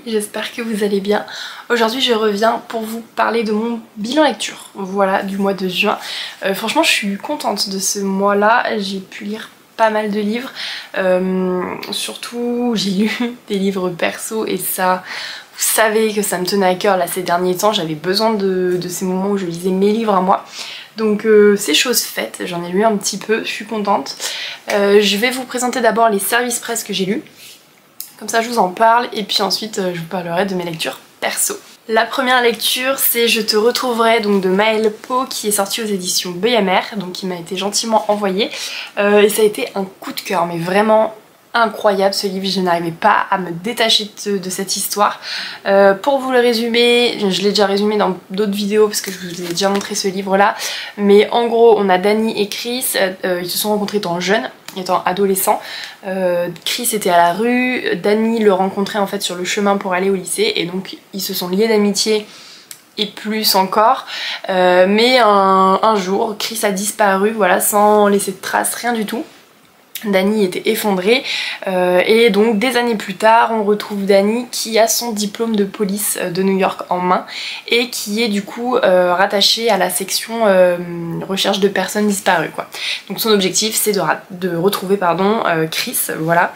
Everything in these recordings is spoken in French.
j'espère que vous allez bien. Aujourd'hui je reviens pour vous parler de mon bilan lecture, voilà, du mois de juin. Franchement je suis contente de ce mois-là, j'ai pu lire pas mal de livres, surtout j'ai lu des livres perso et ça, vous savez que ça me tenait à cœur là ces derniers temps, j'avais besoin de ces moments où je lisais mes livres à moi. Donc c'est chose faite, j'en ai lu un petit peu, je suis contente. Je vais vous présenter d'abord les services presse que j'ai lus. Comme ça je vous en parle et puis ensuite je vous parlerai de mes lectures perso. La première lecture c'est Je te retrouverai donc de Maëlle Pau qui est sortie aux éditions BMR, donc qui m'a été gentiment envoyée et ça a été un coup de cœur mais vraiment incroyable ce livre, je n'arrivais pas à me détacher de cette histoire. Pour vous le résumer, je l'ai déjà résumé dans d'autres vidéos parce que je vous ai déjà montré ce livre là, mais en gros on a Dani et Chris, ils se sont rencontrés étant jeunes, étant adolescents. Chris était à la rue, Dani le rencontrait en fait sur le chemin pour aller au lycée et donc ils se sont liés d'amitié et plus encore, mais un jour Chris a disparu, voilà, sans laisser de traces, rien du tout. Dani était effondrée et donc des années plus tard on retrouve Dani qui a son diplôme de police de New York en main et qui est du coup rattachée à la section recherche de personnes disparues quoi. Donc son objectif c'est de retrouver Chris, voilà,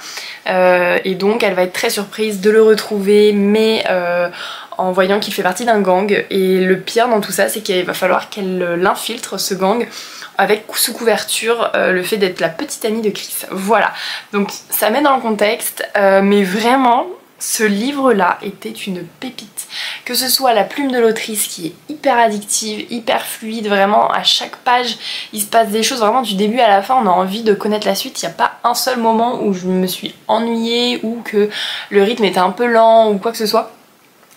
et donc elle va être très surprise de le retrouver mais en voyant qu'il fait partie d'un gang et le pire dans tout ça c'est qu'il va falloir qu'elle l'infiltre ce gang avec sous couverture le fait d'être la petite amie de Chris. Voilà, donc ça met dans le contexte, mais vraiment ce livre là était une pépite. Que ce soit la plume de l'autrice qui est hyper addictive, hyper fluide, vraiment à chaque page il se passe des choses, vraiment du début à la fin on a envie de connaître la suite, il n'y a pas un seul moment où je me suis ennuyée ou que le rythme était un peu lent ou quoi que ce soit.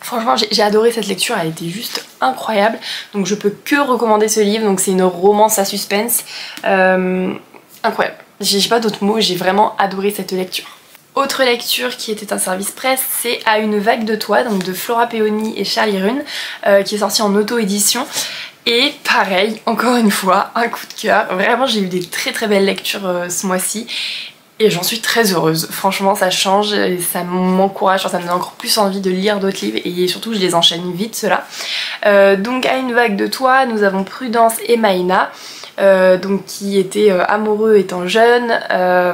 Franchement j'ai adoré cette lecture, elle était juste incroyable, donc je peux que recommander ce livre. Donc c'est une romance à suspense, incroyable, j'ai pas d'autres mots, j'ai vraiment adoré cette lecture. Autre lecture qui était un service presse, c'est À une vague de toi, donc de Flora Peoni et Charlie Rune, qui est sorti en auto-édition. Et pareil, encore une fois, un coup de cœur, vraiment j'ai eu des très belles lectures ce mois-ci. Et j'en suis très heureuse, franchement ça change et ça m'encourage, ça me donne encore plus envie de lire d'autres livres et surtout je les enchaîne vite ceux-là. Donc À une vague de toi, nous avons Prudence et Maïna, donc qui étaient amoureux étant jeunes,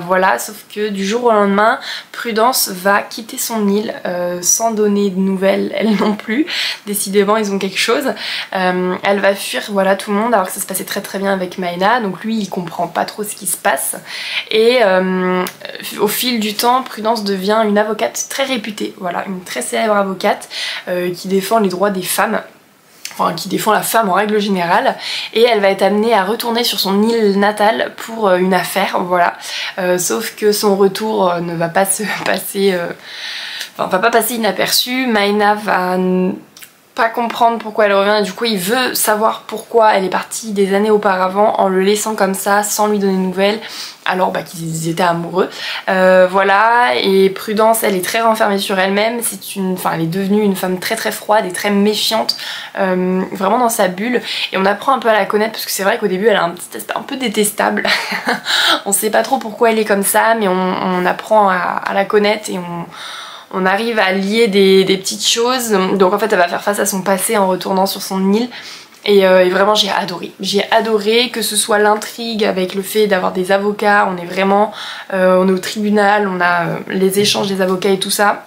voilà, sauf que du jour au lendemain, Prudence va quitter son île sans donner de nouvelles, elle non plus, décidément ils ont quelque chose. Elle va fuir, voilà, tout le monde alors que ça se passait très bien avec Maïna, donc lui il comprend pas trop ce qui se passe et au fil du temps, Prudence devient une avocate très réputée, voilà, une très célèbre avocate qui défend les droits des femmes. Enfin, qui défend la femme en règle générale, et elle va être amenée à retourner sur son île natale pour une affaire, voilà. Sauf que son retour ne va pas se passer, va pas passer inaperçu. Maïna va pas comprendre pourquoi elle revient et du coup il veut savoir pourquoi elle est partie des années auparavant en le laissant comme ça sans lui donner de nouvelles alors qu'ils étaient amoureux, voilà. Et Prudence elle est très renfermée sur elle-même, elle est devenue une femme très froide et très méfiante, vraiment dans sa bulle, et on apprend un peu à la connaître parce que c'est vrai qu'au début elle a un petit aspect un peu détestable on sait pas trop pourquoi elle est comme ça mais on apprend à la connaître et on arrive à lier des petites choses. Donc en fait elle va faire face à son passé en retournant sur son île et vraiment j'ai adoré que ce soit l'intrigue avec le fait d'avoir des avocats, on est vraiment on est au tribunal, on a les échanges des avocats et tout ça,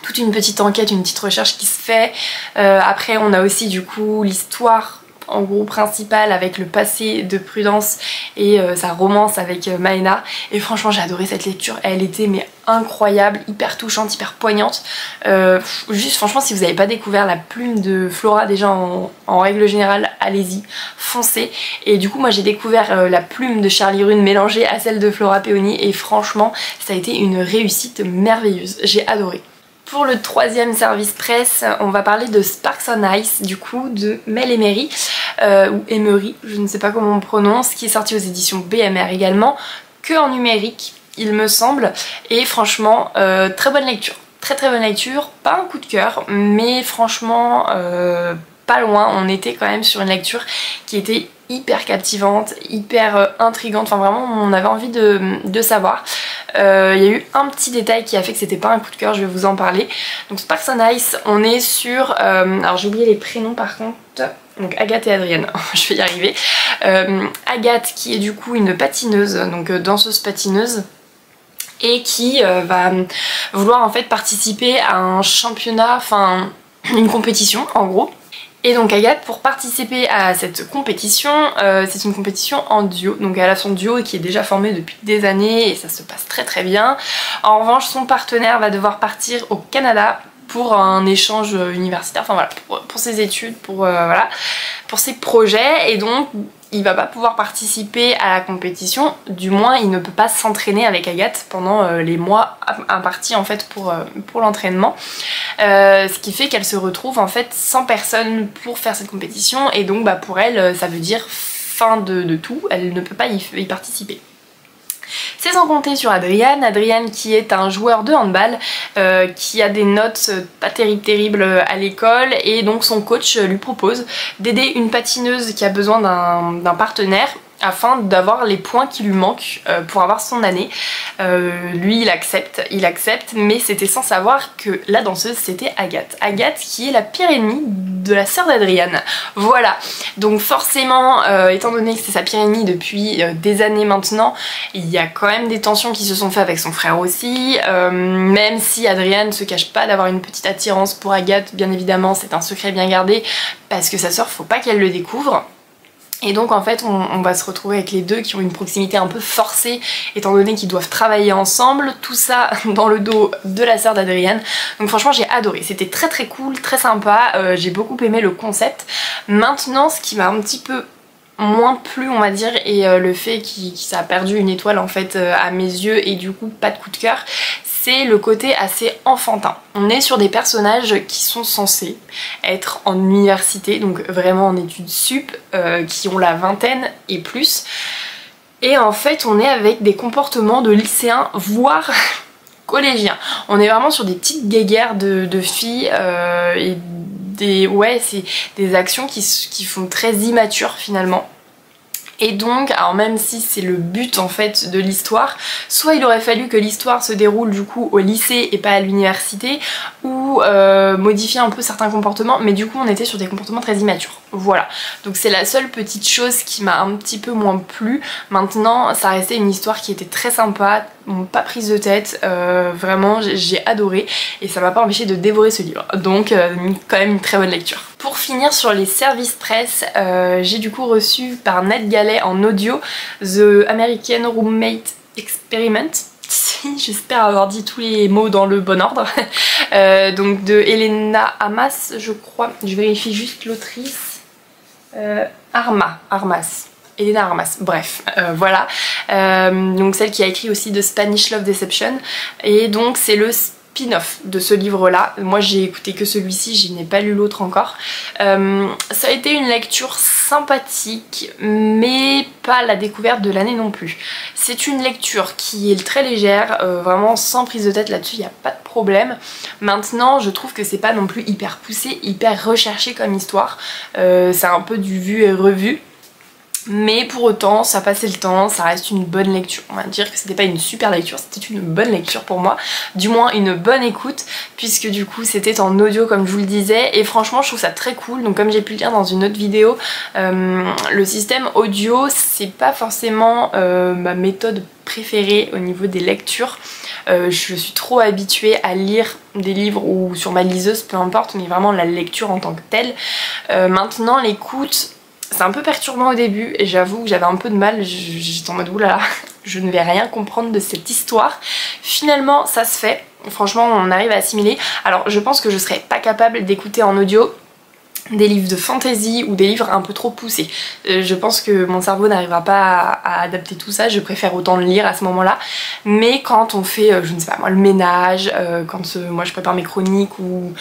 toute une petite enquête, une petite recherche qui se fait. Après on a aussi du coup l'histoire en gros principal avec le passé de Prudence et sa romance avec Maïna, et franchement j'ai adoré cette lecture, elle était mais incroyable, hyper touchante, hyper poignante. Juste franchement si vous n'avez pas découvert la plume de Flora déjà en règle générale, allez-y, foncez. Et du coup moi j'ai découvert la plume de Charlie Rune mélangée à celle de Flora Peoni et franchement ça a été une réussite merveilleuse, j'ai adoré. Pour le troisième service presse, on va parler de Sparks on Ice, du coup, de Mel Emery, ou Emery, je ne sais pas comment on prononce, qui est sorti aux éditions BMR également, que en numérique, il me semble, et franchement, très bonne lecture. Très bonne lecture, pas un coup de cœur, mais franchement, pas loin, on était quand même sur une lecture qui était hyper captivante, hyper intrigante, enfin vraiment on avait envie de savoir. Il y a eu un petit détail qui a fait que c'était pas un coup de cœur, je vais vous en parler. Donc Sparks and Ice, on est sur... alors j'ai oublié les prénoms par contre. Donc Agathe et Adrienne, je vais y arriver. Agathe qui est du coup une patineuse, donc danseuse patineuse, et qui va vouloir en fait participer à un championnat, enfin une compétition en gros. Et donc Agathe, pour participer à cette compétition, c'est une compétition en duo. Donc elle a son duo qui est déjà formé depuis des années et ça se passe très très bien. En revanche, son partenaire va devoir partir au Canada pour un échange universitaire, enfin voilà, pour ses études, voilà, pour ses projets, et donc il va pas pouvoir participer à la compétition, du moins il ne peut pas s'entraîner avec Agathe pendant les mois impartis en fait pour l'entraînement, ce qui fait qu'elle se retrouve en fait sans personne pour faire cette compétition, et donc bah, pour elle ça veut dire fin de tout, elle ne peut pas y participer. C'est sans compter sur Adrian qui est un joueur de handball qui a des notes pas terribles à l'école, et donc son coach lui propose d'aider une patineuse qui a besoin d'un partenaire afin d'avoir les points qui lui manquent pour avoir son année. Lui il accepte, mais c'était sans savoir que la danseuse c'était Agathe. Agathe qui est la pire ennemie de la sœur d'Adrian. Voilà, donc forcément, étant donné que c'est sa pire ennemie depuis des années maintenant, il y a quand même des tensions qui se sont faites avec son frère aussi, même si Adrian ne se cache pas d'avoir une petite attirance pour Agathe, bien évidemment c'est un secret bien gardé, parce que sa sœur faut pas qu'elle le découvre. Et donc en fait on va se retrouver avec les deux qui ont une proximité un peu forcée étant donné qu'ils doivent travailler ensemble, tout ça dans le dos de la sœur d'Adrian. Donc franchement j'ai adoré, c'était très très cool, très sympa, j'ai beaucoup aimé le concept. Maintenant ce qui m'a un petit peu moins plu on va dire, et le fait que ça a perdu une étoile en fait à mes yeux, et du coup pas de coup de cœur, c'est le côté assez enfantin. On est sur des personnages qui sont censés être en université, donc vraiment en études sup, qui ont la vingtaine et plus, et en fait on est avec des comportements de lycéens, voire collégiens. On est vraiment sur des petites guéguerres de filles, et c'est des actions qui font très immatures finalement. Et donc, alors même si c'est le but en fait de l'histoire, soit il aurait fallu que l'histoire se déroule du coup au lycée et pas à l'université, ou modifier un peu certains comportements, mais du coup on était sur des comportements très immatures. Voilà, donc c'est la seule petite chose qui m'a un petit peu moins plu. Maintenant, ça restait une histoire qui était très sympa, pas prise de tête, vraiment j'ai adoré, et ça m'a pas empêché de dévorer ce livre, donc quand même une très bonne lecture. Pour finir sur les services presse, j'ai du coup reçu par NetGalley en audio The American Roommate Experiment. J'espère avoir dit tous les mots dans le bon ordre. Donc de Elena Armas, je crois, je vérifie juste l'autrice. Armas. Elena Armas, bref, voilà. Donc celle qui a écrit aussi de Spanish Love Deception, et donc c'est le spin-off de ce livre-là. Moi j'ai écouté que celui-ci, je n'ai pas lu l'autre encore. Ça a été une lecture sympathique, mais pas la découverte de l'année non plus. C'est une lecture qui est très légère, vraiment sans prise de tête là-dessus, il n'y a pas de problème. Maintenant, je trouve que c'est pas non plus hyper poussé, hyper recherché comme histoire. C'est un peu du vu et revu. Mais pour autant, ça passait le temps, ça reste une bonne lecture. On va dire que c'était pas une super lecture, c'était une bonne lecture pour moi. Du moins une bonne écoute, puisque du coup c'était en audio comme je vous le disais. Et franchement je trouve ça très cool, donc comme j'ai pu le dire dans une autre vidéo, le système audio c'est pas forcément ma méthode préférée au niveau des lectures. Je suis trop habituée à lire des livres ou sur ma liseuse, peu importe, mais vraiment la lecture en tant que telle. Maintenant l'écoute, c'est un peu perturbant au début, et j'avoue que j'avais un peu de mal, j'étais en mode oulala, je ne vais rien comprendre de cette histoire. Finalement ça se fait, franchement on arrive à assimiler. Alors je pense que je serais pas capable d'écouter en audio des livres de fantasy ou des livres un peu trop poussés. Je pense que mon cerveau n'arrivera pas à adapter tout ça, je préfère autant le lire à ce moment-là. Mais quand on fait, je ne sais pas moi, le ménage, quand moi je prépare mes chroniques ou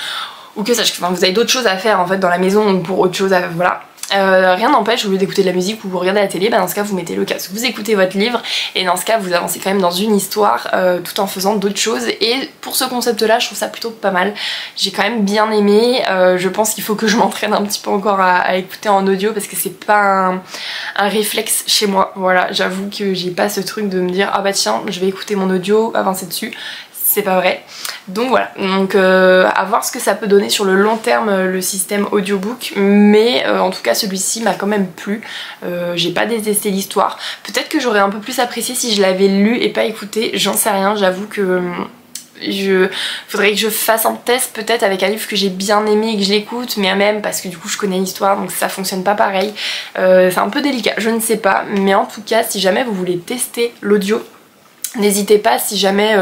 que ça, enfin, vous avez d'autres choses à faire en fait dans la maison ou pour autre chose, voilà. Rien n'empêche, au lieu d'écouter de la musique ou vous regardez la télé, bah dans ce cas vous mettez le casque, vous écoutez votre livre et dans ce cas vous avancez quand même dans une histoire tout en faisant d'autres choses. Et pour ce concept là je trouve ça plutôt pas mal, j'ai quand même bien aimé. Je pense qu'il faut que je m'entraîne un petit peu encore à écouter en audio parce que c'est pas un réflexe chez moi. Voilà, j'avoue que j'ai pas ce truc de me dire ah bah tiens je vais écouter mon audio, avancer dessus. C'est pas vrai. Donc voilà, donc à voir ce que ça peut donner sur le long terme le système audiobook, mais en tout cas celui-ci m'a quand même plu. J'ai pas détesté l'histoire. Peut-être que j'aurais un peu plus apprécié si je l'avais lu et pas écouté, j'en sais rien, j'avoue que faudrait que je fasse un test peut-être avec un livre que j'ai bien aimé et que je l'écoute, mais même parce que du coup je connais l'histoire donc ça fonctionne pas pareil. C'est un peu délicat, je ne sais pas, mais en tout cas si jamais vous voulez tester l'audio, n'hésitez pas si jamais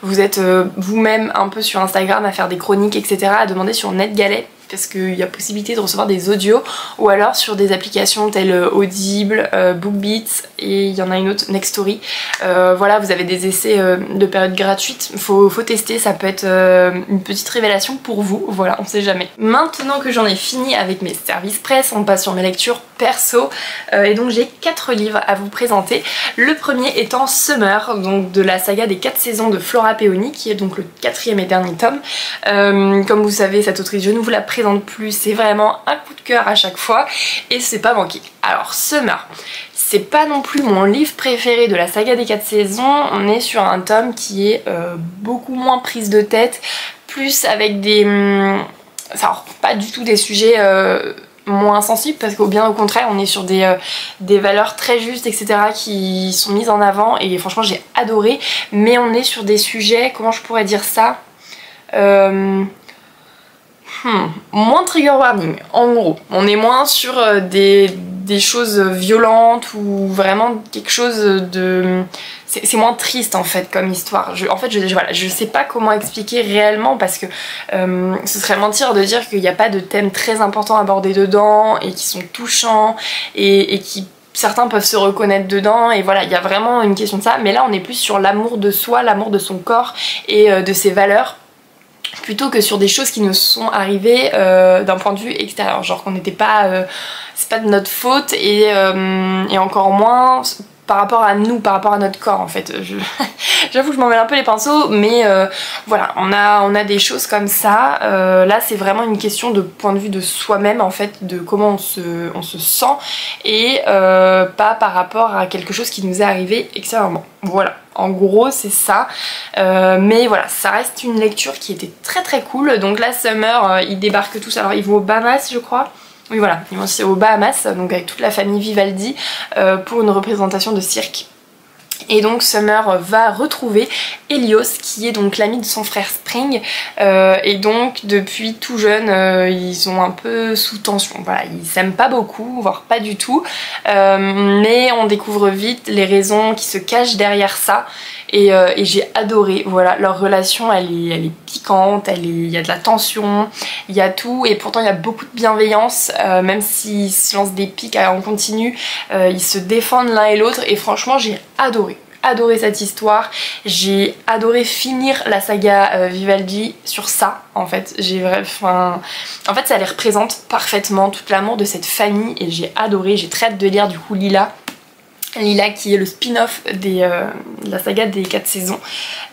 vous êtes vous-même un peu sur Instagram à faire des chroniques etc, à demander sur NetGalley parce qu'il y a possibilité de recevoir des audios ou alors sur des applications telles Audible, BookBeat et il y en a une autre, Nextory. Voilà, vous avez des essais de période gratuite, faut tester, ça peut être une petite révélation pour vous, voilà, on sait jamais. Maintenant que j'en ai fini avec mes services presse, on passe sur mes lectures perso et donc j'ai 4 livres à vous présenter. Le premier étant Summer, donc de la saga des 4 saisons de Flora Peony, qui est donc le 4e et dernier tome. Comme vous savez, cette autrice, je ne vous la présente plus, c'est vraiment un coup de cœur à chaque fois et c'est pas manqué. Alors Summer, c'est pas non plus mon livre préféré de la saga des 4 saisons, on est sur un tome qui est beaucoup moins prise de tête, plus avec des... alors pas du tout des sujets moins sensibles parce qu'au bien au contraire on est sur des valeurs très justes etc qui sont mises en avant et franchement j'ai adoré, mais on est sur des sujets, comment je pourrais dire ça, moins trigger warning, en gros. On est moins sur des choses violentes ou vraiment quelque chose de... C'est moins triste en fait comme histoire. En fait, voilà, je sais pas comment expliquer réellement parce que ce serait mentir de dire qu'il n'y a pas de thèmes très importants abordés dedans et qui sont touchants et qui... certains peuvent se reconnaître dedans et voilà, il y a vraiment une question de ça. Mais là, on est plus sur l'amour de soi, l'amour de son corps et de ses valeurs, plutôt que sur des choses qui nous sont arrivées d'un point de vue extérieur, genre qu'on n'était pas... c'est pas de notre faute et encore moins par rapport à nous, par rapport à notre corps en fait. J'avoue que je m'en mêle un peu les pinceaux, mais voilà, on a des choses comme ça. Là c'est vraiment une question de point de vue de soi-même en fait, de comment on se sent et pas par rapport à quelque chose qui nous est arrivé extérieurement. Voilà, en gros c'est ça, mais voilà, ça reste une lecture qui était très très cool. Donc là Summer, ils débarquent tous, alors ils vont aux Bahamas je crois. Oui voilà, ils vont aux Bahamas, donc avec toute la famille Vivaldi, pour une représentation de cirque. Et donc Summer va retrouver Helios qui est donc l'ami de son frère Spring et donc depuis tout jeune ils sont un peu sous tension, voilà, ils s'aiment pas beaucoup, voire pas du tout, mais on découvre vite les raisons qui se cachent derrière ça et j'ai adoré, voilà, leur relation elle est piquante, il y a de la tension, il y a tout et pourtant il y a beaucoup de bienveillance, même s'ils se lancent des pics en continu, ils se défendent l'un et l'autre et franchement j'ai adoré cette histoire, j'ai adoré finir la saga Vivaldi sur ça en fait, en fait ça les représente parfaitement, tout l'amour de cette famille et j'ai adoré, j'ai très hâte de lire du coup Lila qui est le spin-off de la saga des 4 saisons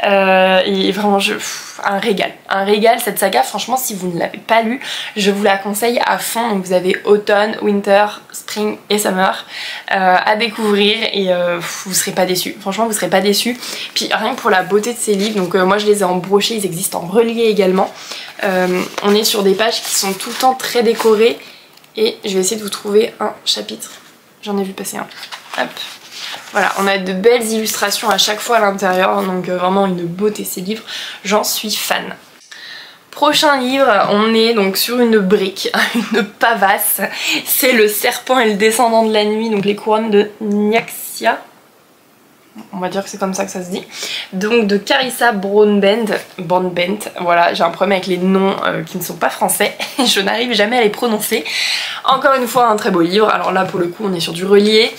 et vraiment un régal cette saga, franchement si vous ne l'avez pas lu je vous la conseille à fond. Donc vous avez automne, winter, spring et summer à découvrir et vous serez pas déçus, franchement vous serez pas déçus. Puis rien que pour la beauté de ces livres, donc moi je les ai en broché, ils existent en relié également, on est sur des pages qui sont tout le temps très décorées et je vais essayer de vous trouver un chapitre, j'en ai vu passer un. Hop. Voilà, on a de belles illustrations à chaque fois à l'intérieur, donc vraiment une beauté ces livres, j'en suis fan. Prochain livre, on est donc sur une brique, une pavasse, c'est Le Serpent et le Descendant de la Nuit, donc les couronnes de Nyaxia. On va dire que c'est comme ça que ça se dit. Donc de Carissa Broadbent. Voilà, j'ai un problème avec les noms qui ne sont pas français. Je n'arrive jamais à les prononcer. Encore une fois, un très beau livre. Alors là, pour le coup, on est sur du relié.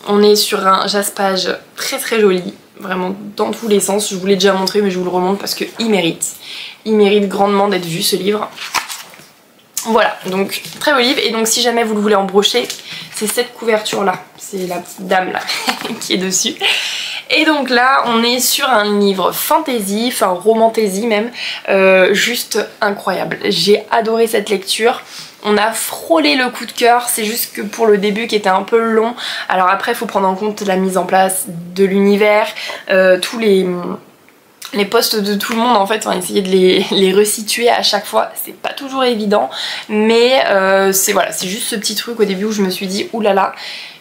On est sur un jaspage très très joli. Vraiment dans tous les sens. Je vous l'ai déjà montré, mais je vous le remontre parce qu'il mérite. Il mérite grandement d'être vu, ce livre. Voilà, donc très beau livre. Et donc si jamais vous le voulez en brochet, c'est cette couverture là, c'est la petite dame là qui est dessus. Et donc là on est sur un livre fantasy, enfin romantasy même, juste incroyable. J'ai adoré cette lecture. On a frôlé le coup de cœur, c'est juste que pour le début qui était un peu long. Alors après il faut prendre en compte la mise en place de l'univers, tous les posts de tout le monde en fait, on va essayer de les resituer à chaque fois, c'est pas toujours évident, mais c'est voilà, c'est juste ce petit truc au début où je me suis dit oulala,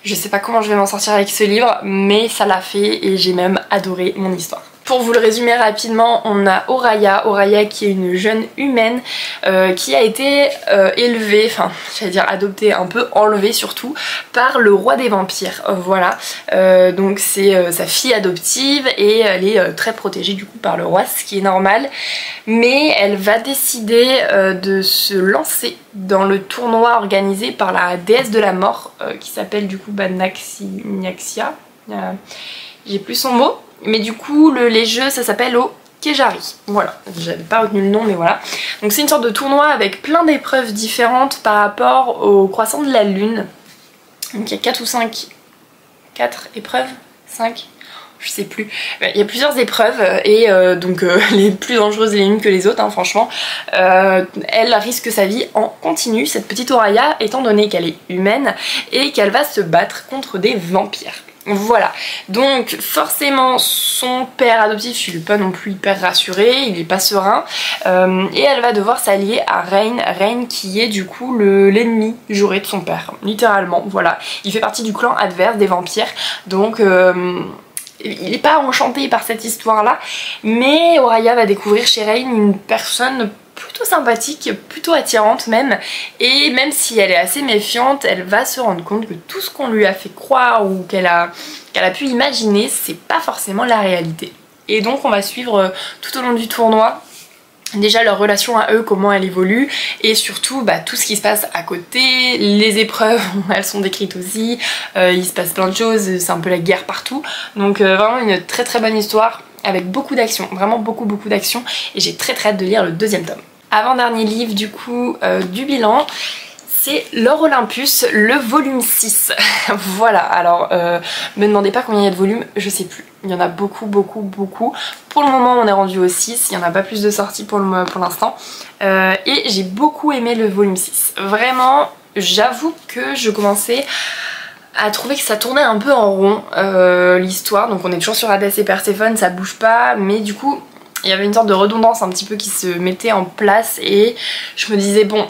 je sais pas comment je vais m'en sortir avec ce livre, mais ça l'a fait et j'ai même adoré mon histoire. Pour vous le résumer rapidement, on a Oraya qui est une jeune humaine qui a été élevée, enfin j'allais dire adoptée, un peu enlevée surtout, par le roi des vampires. Voilà, donc c'est sa fille adoptive et elle est très protégée du coup par le roi, ce qui est normal. Mais elle va décider de se lancer dans le tournoi organisé par la déesse de la mort qui s'appelle du coup Naxia. J'ai plus son mot. Mais du coup les jeux ça s'appelle au Kejari, voilà, j'avais pas retenu le nom mais voilà. Donc c'est une sorte de tournoi avec plein d'épreuves différentes par rapport au croissant de la lune. Donc il y a 4 ou 5, 4 épreuves, 5, je sais plus. Il y a plusieurs épreuves et donc les plus dangereuses les unes que les autres hein, franchement. Elle risque sa vie en continu, cette petite Oraya, étant donné qu'elle est humaine et qu'elle va se battre contre des vampires. Voilà, donc forcément son père adoptif il est pas non plus hyper rassuré, il est pas serein et elle va devoir s'allier à Rain qui est du coup l'ennemi juré de son père, littéralement, voilà. Il fait partie du clan adverse des vampires, donc il n'est pas enchanté par cette histoire là, mais Oraya va découvrir chez Rain une personne plutôt sympathique, plutôt attirante même, et même si elle est assez méfiante, elle va se rendre compte que tout ce qu'on lui a fait croire ou qu'elle a pu imaginer, c'est pas forcément la réalité. Et donc on va suivre tout au long du tournoi déjà leur relation à eux, comment elle évolue, et surtout tout ce qui se passe à côté, les épreuves, elles sont décrites aussi, il se passe plein de choses, c'est un peu la guerre partout, donc vraiment une très très bonne histoire avec beaucoup d'action, vraiment beaucoup d'action, et j'ai très hâte de lire le deuxième tome. Avant-dernier livre du coup du bilan, c'est L'Or Olympus, le volume 6. Voilà, alors me demandez pas combien il y a de volumes, je sais plus. Il y en a beaucoup. Pour le moment on est rendu au 6, il n'y en a pas plus de sorties pour l'instant. Et j'ai beaucoup aimé le volume 6. Vraiment, j'avoue que je commençais à trouver que ça tournait un peu en rond l'histoire. Donc on est toujours sur Hadès et Perséphone, ça bouge pas, mais du coup il y avait une sorte de redondance un petit peu qui se mettait en place et je me disais bon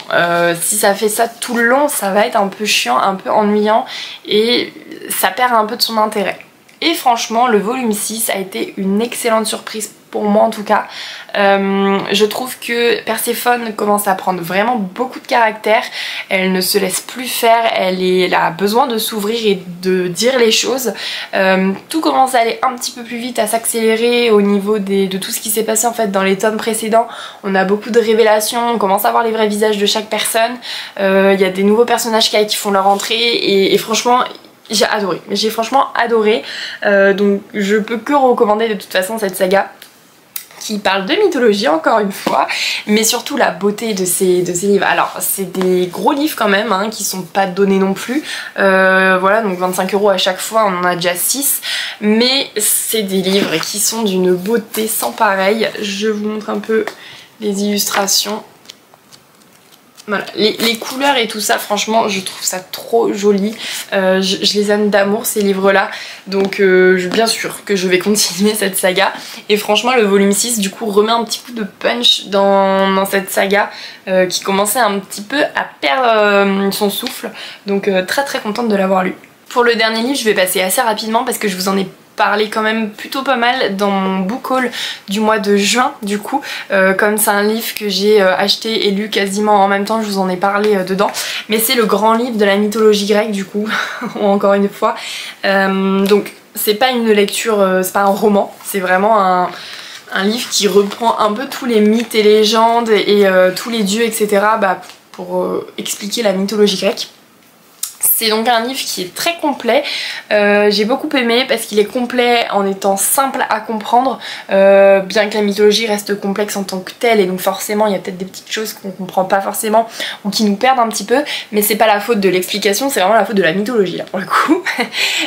si ça fait ça tout le long ça va être un peu chiant, un peu ennuyant et ça perd un peu de son intérêt. Et franchement le volume 6 a été une excellente surprise pour moi en tout cas. Je trouve que Perséphone commence à prendre vraiment beaucoup de caractère, elle ne se laisse plus faire, elle a besoin de s'ouvrir et de dire les choses. Tout commence à aller un petit peu plus vite, à s'accélérer au niveau de tout ce qui s'est passé en fait dans les tomes précédents. On a beaucoup de révélations, on commence à voir les vrais visages de chaque personne, il y a des nouveaux personnages qui font leur entrée et franchement j'ai adoré, j'ai franchement adoré, donc je peux que recommander de toute façon cette saga qui parle de mythologie encore une fois, mais surtout la beauté de ces livres. Alors c'est des gros livres quand même, hein, qui sont pas donnés non plus, voilà, donc 25 € à chaque fois, on en a déjà 6, mais c'est des livres qui sont d'une beauté sans pareil. Je vous montre un peu les illustrations. Voilà, les couleurs et tout ça, franchement, je trouve ça trop joli. Je les aime d'amour ces livres-là. Donc bien sûr que je vais continuer cette saga. Et franchement, le volume 6, du coup, remet un petit coup de punch dans cette saga qui commençait un petit peu à perdre son souffle. Donc très contente de l'avoir lu. Pour le dernier livre, je vais passer assez rapidement parce que je vous en ai parlé quand même plutôt pas mal dans mon book haul du mois de juin du coup, comme c'est un livre que j'ai acheté et lu quasiment en même temps, je vous en ai parlé dedans, mais c'est le grand livre de la mythologie grecque du coup, encore une fois, donc c'est pas une lecture, c'est pas un roman, c'est vraiment un livre qui reprend un peu tous les mythes et légendes et tous les dieux etc. Pour expliquer la mythologie grecque. C'est donc un livre qui est très complet, j'ai beaucoup aimé parce qu'il est complet en étant simple à comprendre, bien que la mythologie reste complexe en tant que telle et donc forcément il y a peut-être des petites choses qu'on comprend pas forcément ou qui nous perdent un petit peu, mais c'est pas la faute de l'explication, c'est vraiment la faute de la mythologie là pour le coup.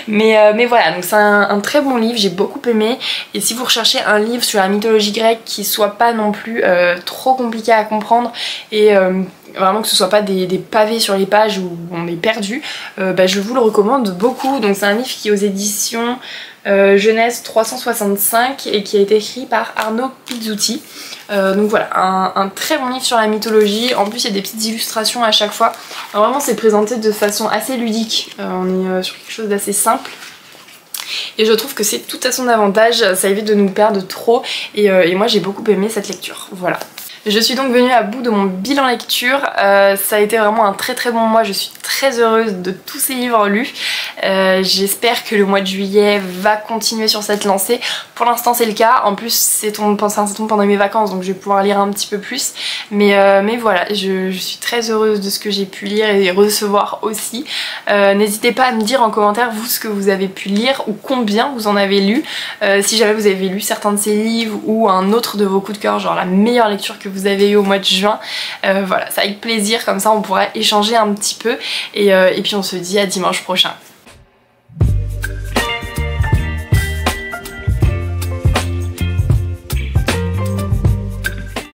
mais voilà, donc c'est un très bon livre, j'ai beaucoup aimé, et si vous recherchez un livre sur la mythologie grecque qui soit pas non plus trop compliqué à comprendre et vraiment que ce soit pas des pavés sur les pages où on est perdu, je vous le recommande beaucoup. Donc c'est un livre qui est aux éditions Jeunesse 365 et qui a été écrit par Arnaud Pizzuti. Donc voilà, un très bon livre sur la mythologie. En plus il y a des petites illustrations à chaque fois. Alors, vraiment c'est présenté de façon assez ludique, on est sur quelque chose d'assez simple. Et je trouve que c'est tout à son avantage, ça évite de nous perdre trop et moi j'ai beaucoup aimé cette lecture, voilà. Je suis donc venue à bout de mon bilan lecture, ça a été vraiment un très bon mois, je suis très heureuse de tous ces livres lus. J'espère que le mois de juillet va continuer sur cette lancée. Pour l'instant c'est le cas, en plus ça tombe pendant mes vacances donc je vais pouvoir lire un petit peu plus. Mais voilà, je suis très heureuse de ce que j'ai pu lire et recevoir aussi. N'hésitez pas à me dire en commentaire vous ce que vous avez pu lire ou combien vous en avez lu. Si jamais vous avez lu certains de ces livres ou un autre de vos coups de cœur, genre la meilleure lecture que vous avez eu au mois de juin, voilà, c'est avec plaisir, comme ça on pourra échanger un petit peu et puis on se dit à dimanche prochain.